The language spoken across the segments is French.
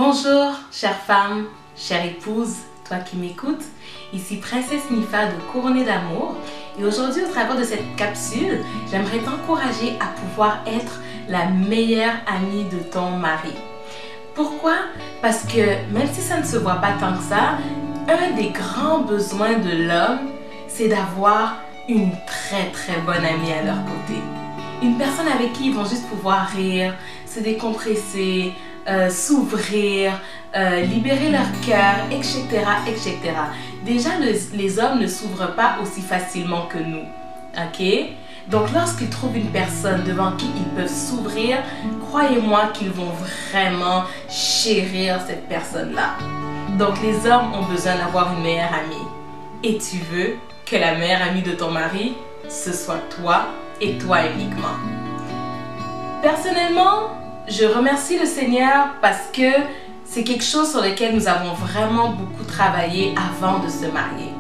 Bonjour, chère femme, chère épouse, toi qui m'écoutes. Ici Princesse Nifa de Couronnée d'amour. Et aujourd'hui, au travers de cette capsule, j'aimerais t'encourager à pouvoir être la meilleure amie de ton mari. Pourquoi? Parce que même si ça ne se voit pas tant que ça, un des grands besoins de l'homme, c'est d'avoir une très bonne amie à leur côté. Une personne avec qui ils vont juste pouvoir rire, se décompresser, s'ouvrir, libérer leur cœur, etc., etc. Déjà, les hommes ne s'ouvrent pas aussi facilement que nous, ok? Donc, lorsqu'ils trouvent une personne devant qui ils peuvent s'ouvrir, croyez-moi qu'ils vont vraiment chérir cette personne-là. Donc, les hommes ont besoin d'avoir une meilleure amie. Et tu veux que la meilleure amie de ton mari, ce soit toi et toi uniquement. Personnellement, je remercie le Seigneur parce que c'est quelque chose sur lequel nous avons vraiment beaucoup travaillé avant de se marier.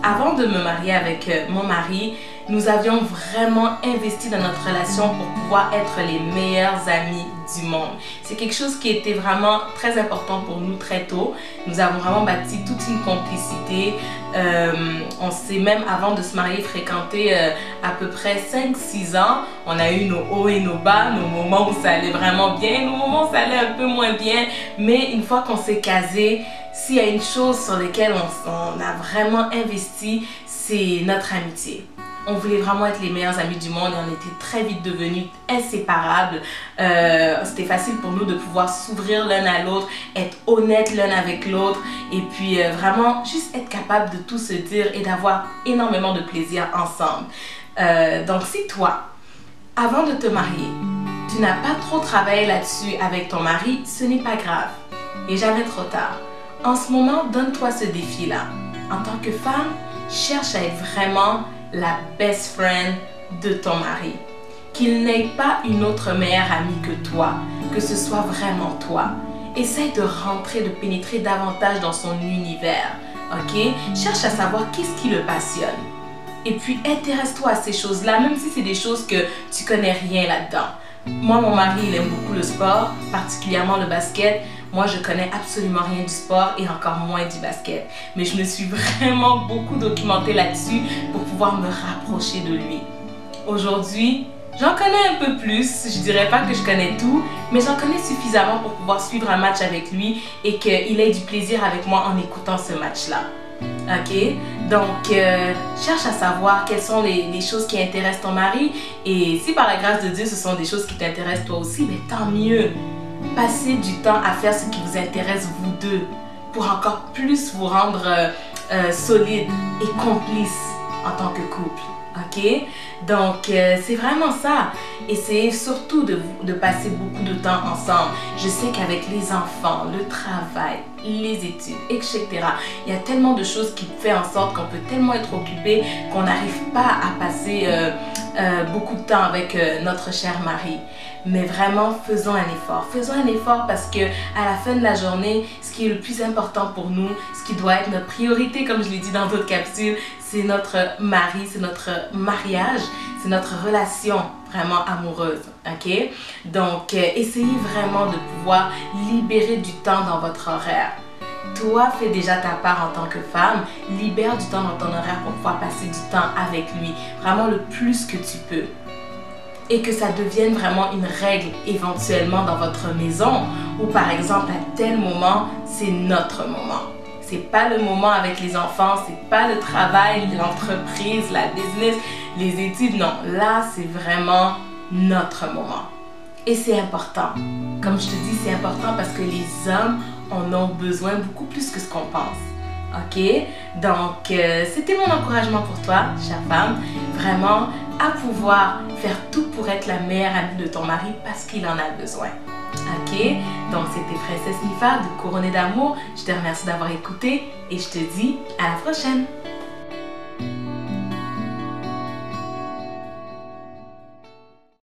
Avant de me marier avec mon mari, nous avions vraiment investi dans notre relation pour pouvoir être les meilleurs amis du monde. C'est quelque chose qui était vraiment très important pour nous très tôt. Nous avons vraiment bâti toute une complicité. On s'est même, avant de se marier, fréquenté à peu près 5-6 ans. On a eu nos hauts et nos bas, nos moments où ça allait vraiment bien, nos moments où ça allait un peu moins bien. Mais une fois qu'on s'est casé, s'il y a une chose sur laquelle on a vraiment investi, c'est notre amitié. On voulait vraiment être les meilleurs amis du monde et on était très vite devenus inséparables. C'était facile pour nous de pouvoir s'ouvrir l'un à l'autre, être honnêtes l'un avec l'autre et puis vraiment juste être capable de tout se dire et d'avoir énormément de plaisir ensemble. Donc si toi, avant de te marier, tu n'as pas trop travaillé là-dessus avec ton mari, ce n'est pas grave. Il n'est jamais trop tard. En ce moment, donne-toi ce défi-là. En tant que femme, cherche à être vraiment la best friend de ton mari. Qu'il n'ait pas une autre meilleure amie que toi, que ce soit vraiment toi. Essaye de rentrer, de pénétrer davantage dans son univers, ok? Cherche à savoir qu'est-ce qui le passionne. Et puis intéresse-toi à ces choses-là, même si c'est des choses que tu connais rien là-dedans. Moi, mon mari, il aime beaucoup le sport, particulièrement le basket. Moi, je connais absolument rien du sport et encore moins du basket. Mais je me suis vraiment beaucoup documentée là-dessus pour pouvoir me rapprocher de lui. Aujourd'hui, j'en connais un peu plus. Je dirais pas que je connais tout, mais j'en connais suffisamment pour pouvoir suivre un match avec lui et qu'il ait du plaisir avec moi en écoutant ce match-là. Ok? Donc, cherche à savoir quelles sont les choses qui intéressent ton mari. Et si par la grâce de Dieu, ce sont des choses qui t'intéressent toi aussi, mais tant mieux. Passez du temps à faire ce qui vous intéresse vous deux pour encore plus vous rendre solide et complice en tant que couple. Ok? Donc, c'est vraiment ça. Essayez surtout de passer beaucoup de temps ensemble. Je sais qu'avec les enfants, le travail, les études, etc., il y a tellement de choses qui font en sorte qu'on peut tellement être occupé qu'on n'arrive pas à passer beaucoup de temps avec notre cher mari. Mais vraiment, faisons un effort. Faisons un effort parce que à la fin de la journée, ce qui est le plus important pour nous, ce qui doit être notre priorité, comme je l'ai dit dans d'autres capsules, c'est notre mari, c'est notre mariage, c'est notre relation vraiment amoureuse, ok? Donc, essayez vraiment de pouvoir libérer du temps dans votre horaire. Toi, fais déjà ta part en tant que femme, libère du temps dans ton horaire pour pouvoir passer du temps avec lui, vraiment le plus que tu peux. Et que ça devienne vraiment une règle éventuellement dans votre maison ou par exemple à tel moment, c'est notre moment. C'est pas le moment avec les enfants, c'est pas le travail, l'entreprise, la business, les études, non. Là, c'est vraiment notre moment. Et c'est important. Comme je te dis, c'est important parce que les hommes en ont besoin beaucoup plus que ce qu'on pense. Ok? Donc, c'était mon encouragement pour toi, chère femme. Vraiment, à pouvoir faire tout pour être la meilleure amie de ton mari parce qu'il en a besoin. Ok? Donc, c'était Princesse Nifa de Couronnée d'amour. Je te remercie d'avoir écouté et je te dis à la prochaine.